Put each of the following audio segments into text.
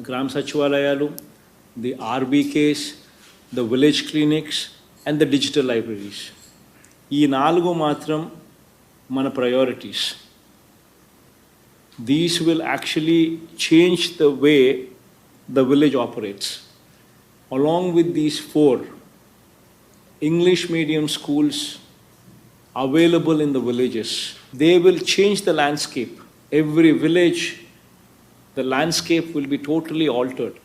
Gram Sachivalayalu, the RBKs, the village clinics, and the digital libraries. ఈ నాలుగు మాత్రం మన priorities. These will actually change the way the village operates. Along with these four English medium schools available in the villages, they will change the landscape. Every village, the landscape will be totally altered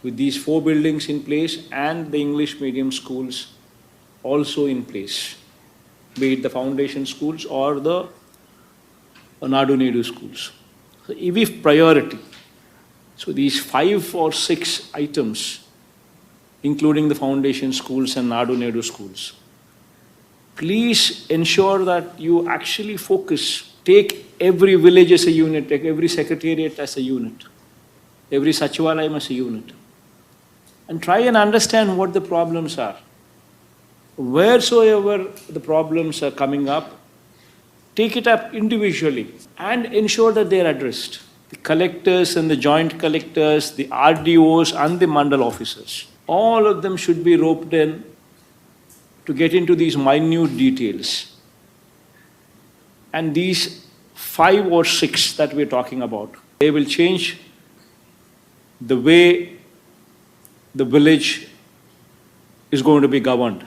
with these four buildings in place and the English medium schools also in place, be it the foundation schools or the Nadu Nedu schools. So, EV priority. So these 5 or 6 items, including the foundation schools and Nadu Nedu schools, please ensure that you actually focus, take every village as a unit, take every secretariat as a unit, every Sachivalayam as a unit, and try and understand what the problems are. Wheresoever the problems are coming up, take it up individually and ensure that they are addressed. The collectors and the joint collectors, the RDOs and the mandal officers, all of them should be roped in to get into these minute details. And these 5 or 6 that we're talking about, they will change the way the village is going to be governed,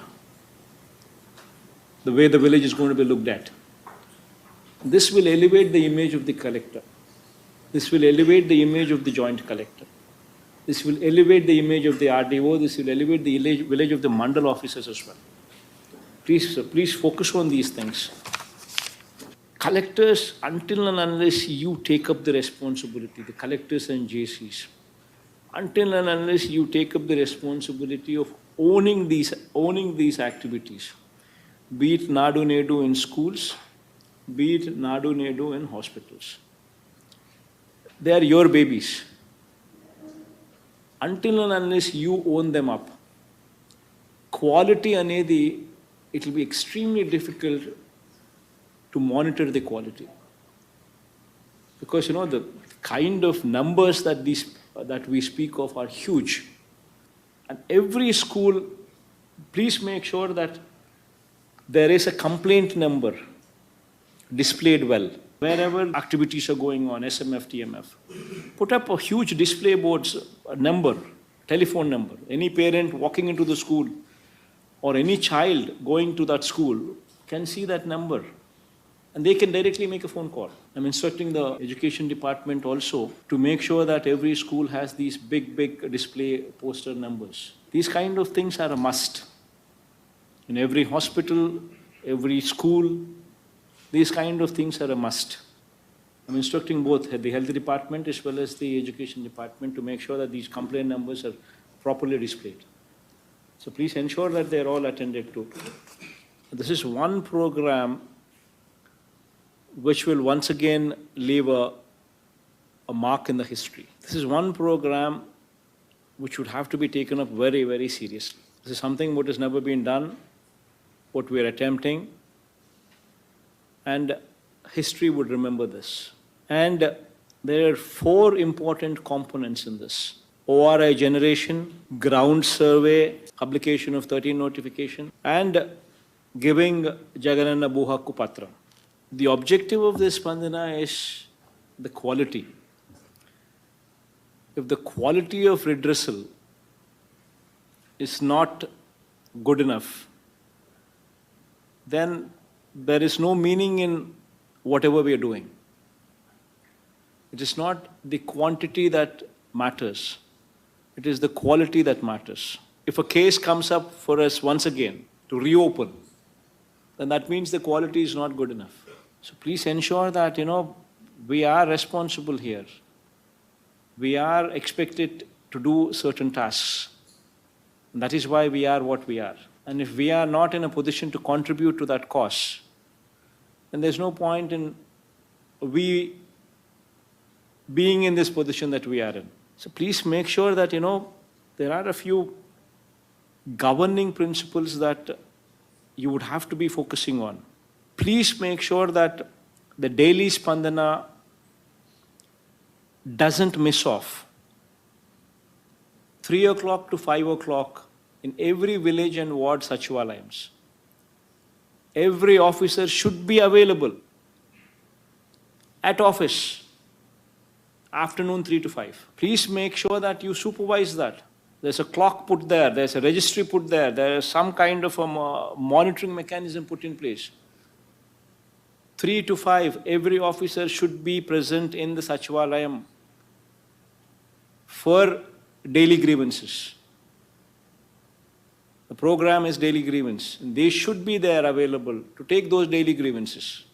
the way the village is going to be looked at. This will elevate the image of the collector. This will elevate the image of the joint collector. This will elevate the image of the RDO. This will elevate the village of the mandal officers as well. Please focus on these things. Collectors, until and unless you take up the responsibility, the collectors and JCs, until and unless you take up the responsibility of owning these activities, be it Nadu Nedu in schools, be it Nadu Nedu in hospitals. They are your babies. Until and unless you own them up, quality anedi, it will be extremely difficult to monitor the quality. Because the kind of numbers that we speak of are huge. And every school, please make sure that there is a complaint number displayed well. Wherever activities are going on, SMF, TMF, put up a huge display boards, a number, telephone number. Any parent walking into the school or any child going to that school can see that number and they can directly make a phone call. I'm instructing the education department also to make sure that every school has these big display poster numbers. These kind of things are a must. In every hospital, every school, these kind of things are a must. I'm instructing both the health department as well as the education department to make sure that these complaint numbers are properly displayed. So please ensure that they're all attended to. This is one program which will once again leave a mark in the history. This is one program which would have to be taken up very, very seriously. This is something what has never been done, what we are attempting, and history would remember this. And there are 4 important components in this: ORI generation, ground survey, publication of 13 notification, and giving Jaganana Bhuhakku Patram. The objective of this Spandana is the quality. If the quality of redressal is not good enough, then there is no meaning in whatever we are doing. It is not the quantity that matters. It is the quality that matters. If a case comes up for us once again to reopen, then that means the quality is not good enough. So please ensure that, we are responsible here. We are expected to do certain tasks. And that is why we are what we are. And if we are not in a position to contribute to that cause, then there's no point in we being in this position that we are in. So please make sure that, there are a few governing principles that you would have to be focusing on. Please make sure that the daily Spandana doesn't miss off. 3 o'clock to 5 o'clock in every village and ward Sachivalayams. Every officer should be available at office, afternoon 3 to 5. Please make sure that you supervise that. There's a clock put there, there's a registry put there, there is some kind of a monitoring mechanism put in place. 3 to 5, every officer should be present in the Sachivalayam for daily grievances. The program is daily grievance. They should be there available to take those daily grievances.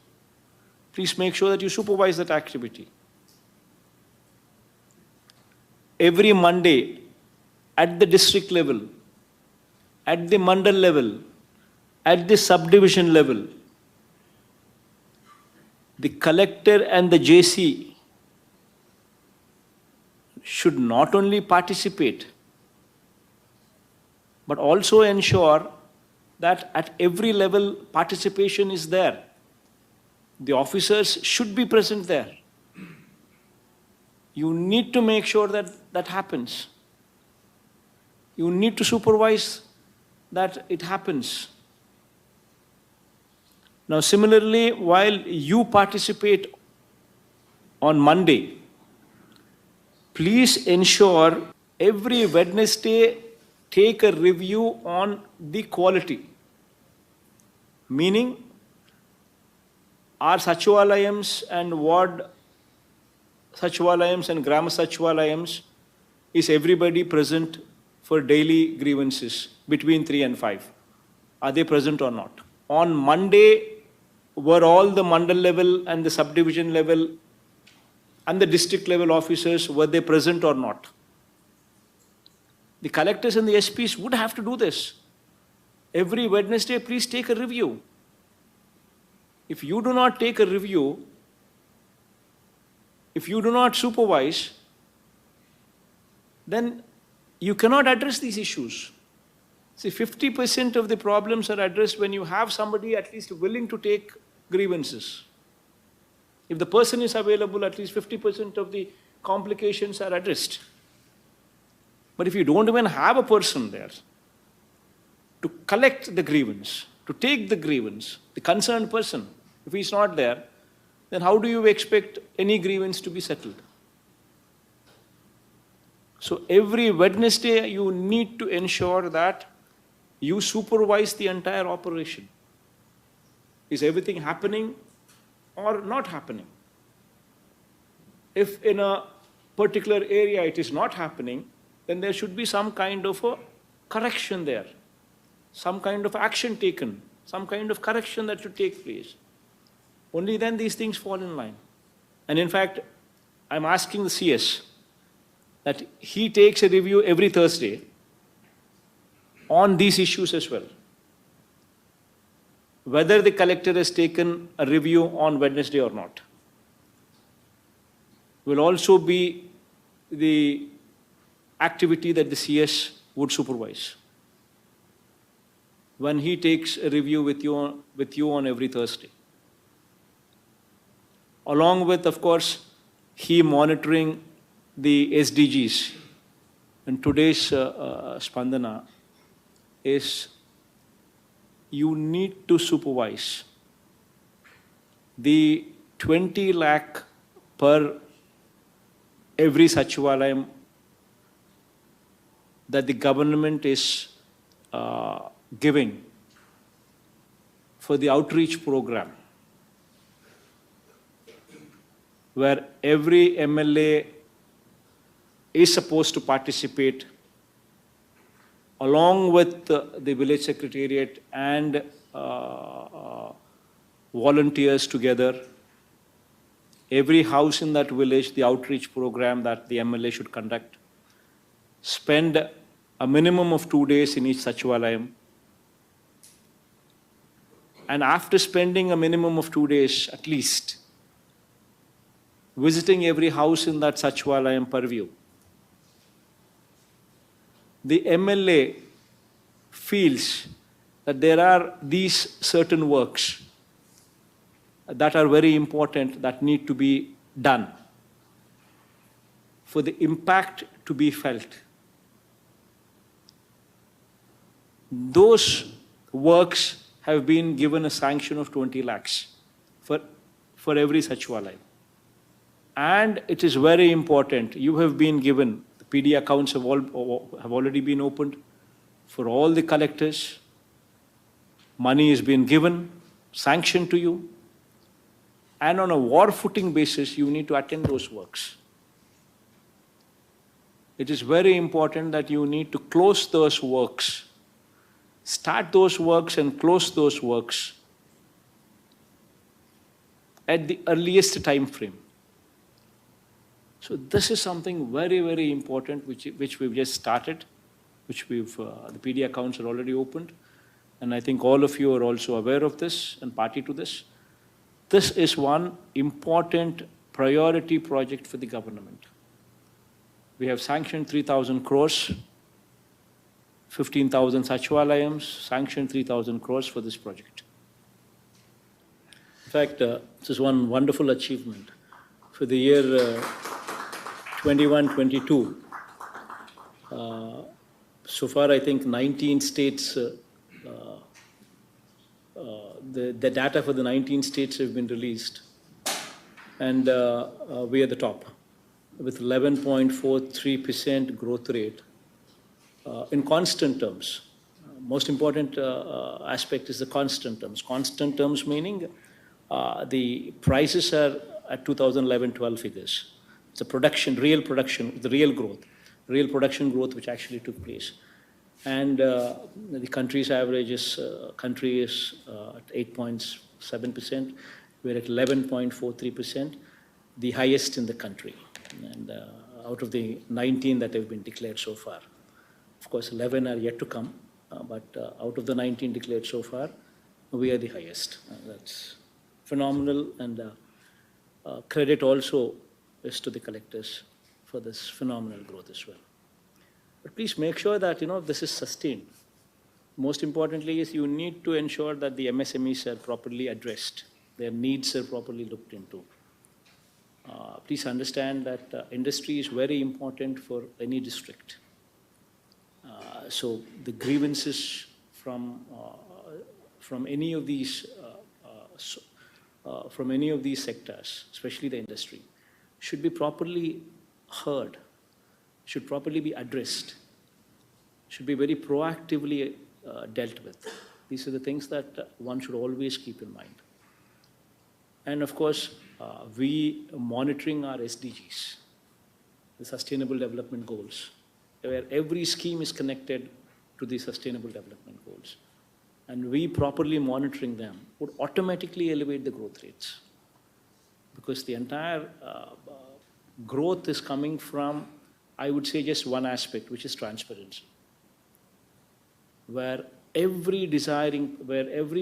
Please make sure that you supervise that activity. Every Monday, at the district level, at the mandal level, at the subdivision level, the collector and the JC should not only participate, but also ensure that at every level participation is there. The officers should be present there. You need to make sure that that happens. You need to supervise that it happens. Now, similarly, while you participate on Monday, please ensure every Wednesday take a review on the quality. Meaning, our Sachivalayams and ward Sachivalayams and Grama Sachivalayams, is everybody present for daily grievances between 3 and 5? Are they present or not? On Monday, were all the mandal level and the subdivision level and the district level officers, were they present or not? The collectors and the SPs would have to do this. Every Wednesday, please take a review. If you do not take a review, if you do not supervise, then you cannot address these issues. See, 50% of the problems are addressed when you have somebody at least willing to take grievances. If the person is available, at least 50% of the complications are addressed. But if you don't even have a person there to collect the grievance, to take the grievance, the concerned person, if he's not there, then how do you expect any grievance to be settled? So every Wednesday, you need to ensure that you supervise the entire operation. Is everything happening or not happening? If in a particular area it is not happening, then there should be some kind of a correction there, some kind of action taken, some kind of correction that should take place. Only then these things fall in line. And in fact, I'm asking the CS that he takes a review every Thursday on these issues as well. Whether the collector has taken a review on Wednesday or not will also be the activity that the CS would supervise when he takes a review with you on every Thursday. Along with, of course, he monitoring the SDGs. And today's Spandana is you need to supervise the 20 lakh per every Sachivalayam that the government is giving for the outreach program, where every MLA is supposed to participate along with the village secretariat and volunteers together. Every house in that village, the outreach program that the MLA should conduct, spend a minimum of 2 days in each Sachivalayam. And after spending a minimum of 2 days at least, visiting every house in that Sachivalayam purview, the MLA feels that there are these certain works that are very important that need to be done. for the impact to be felt. Those works have been given a sanction of 20 lakhs for every Sachivalaya. And it is very important, you have been given, the PD accounts have already been opened for all the collectors. Money has been given, sanctioned to you. And on a war footing basis, you need to attend those works. It is very important that you need to close those works. Start those works and close those works at the earliest time frame. So this is something very, very important which we've just started, which the PD accounts are already opened. And I think all of you are also aware of this and party to this. This is one important priority project for the government. We have sanctioned 3,000 crores, 15,000 Sachivalayams, sanctioned 3,000 crores for this project. In fact, this is one wonderful achievement. For the year 21-22, so far I think 19 states, the data for the 19 states have been released, and we are the top with 11.43% growth rate in constant terms. Most important aspect is the constant terms. Constant terms meaning the prices are at 2011-12 figures. It's a production, real production, the real growth, real production growth which actually took place. And the country's average is, country is at 8.7%. We're at 11.43%, the highest in the country. And out of the 19 that have been declared so far. Of course, 11 are yet to come, but out of the 19 declared so far, we are the highest. That's phenomenal, and credit also is to the collectors for this phenomenal growth as well. But please make sure that this is sustained. Most importantly is you need to ensure that the MSMEs are properly addressed, their needs are properly looked into. Please understand that industry is very important for any district. So the grievances from any of these sectors, especially the industry, should be properly heard, should properly be addressed, should be very proactively dealt with. These are the things that one should always keep in mind. And of course, we are monitoring our SDGs, the Sustainable Development Goals, where every scheme is connected to the Sustainable Development Goals. And we properly monitoring them would automatically elevate the growth rates, because the entire growth is coming from, I would say, just one aspect, which is transparency, where every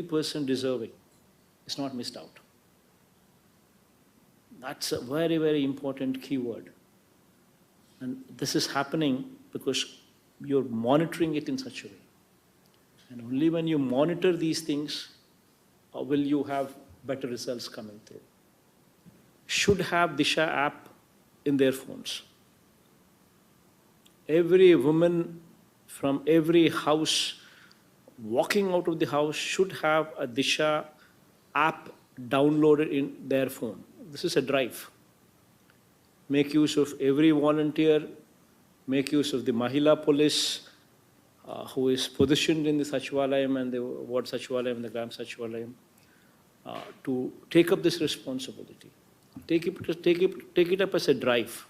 person deserving is not missed out. That's a very, very important keyword. And this is happening because you're monitoring it in such a way. And only when you monitor these things will you have better results coming through. Should have Disha app in their phones. Every woman from every house walking out of the house should have a Disha app downloaded in their phone. This is a drive. Make use of every volunteer, make use of the Mahila police who is positioned in the Sachivalayam and the Ward Sachivalayam and the Gram Sachivalayam to take up this responsibility. Take it up as a drive.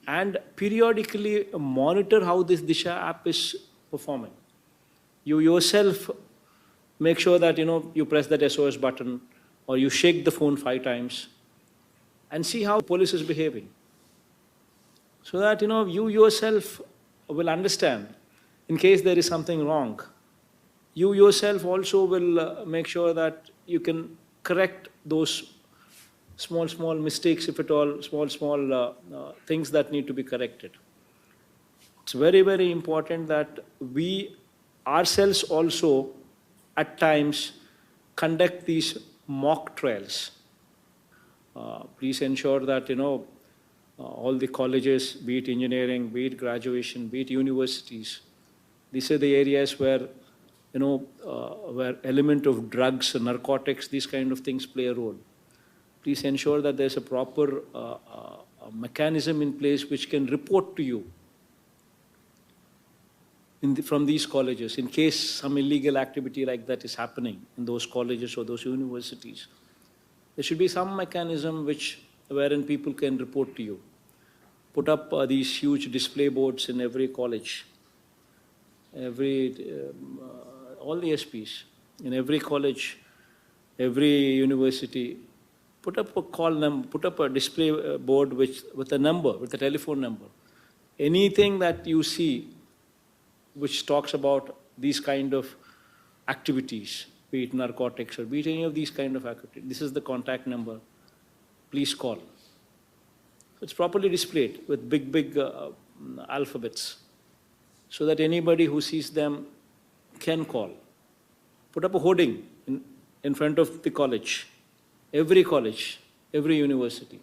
And periodically monitor how this Disha app is performing. You yourself make sure that you press that SOS button or you shake the phone 5 times and see how the police is behaving. So that you yourself will understand in case there is something wrong. You yourself also will make sure that you can correct those small mistakes, if at all, small things that need to be corrected. It's very, very important that we ourselves also at times conduct these mock trials. Please ensure that all the colleges, be it engineering, be it graduation, be it universities. These are the areas where, where element of drugs, narcotics, these kind of things play a role. Please ensure that there's a proper mechanism in place which can report to you from these colleges in case some illegal activity like that is happening in those colleges or those universities. There should be some mechanism wherein people can report to you. Put up these huge display boards in every college, all the SPs, in every college, every university. Put up a put up a display board with a number, with a telephone number. Anything that you see which talks about these kind of activities, be it narcotics or be it any of these kind of activities, this is the contact number. Please call. It's properly displayed with big alphabets so that anybody who sees them can call. Put up a hoarding in front of the college, every university.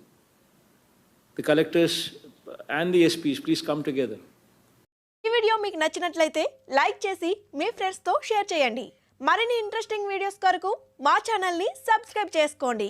The collectors and the SPs, please come together. ఈ video మీకు నచ్చినట్లయితే like చేసి మీ ఫ్రెండ్స్తో share చేయండి. మరిన్ని interesting videos కొరకు మా ఛానల్ని సబ్స్క్రైబ్ చేసుకోండి.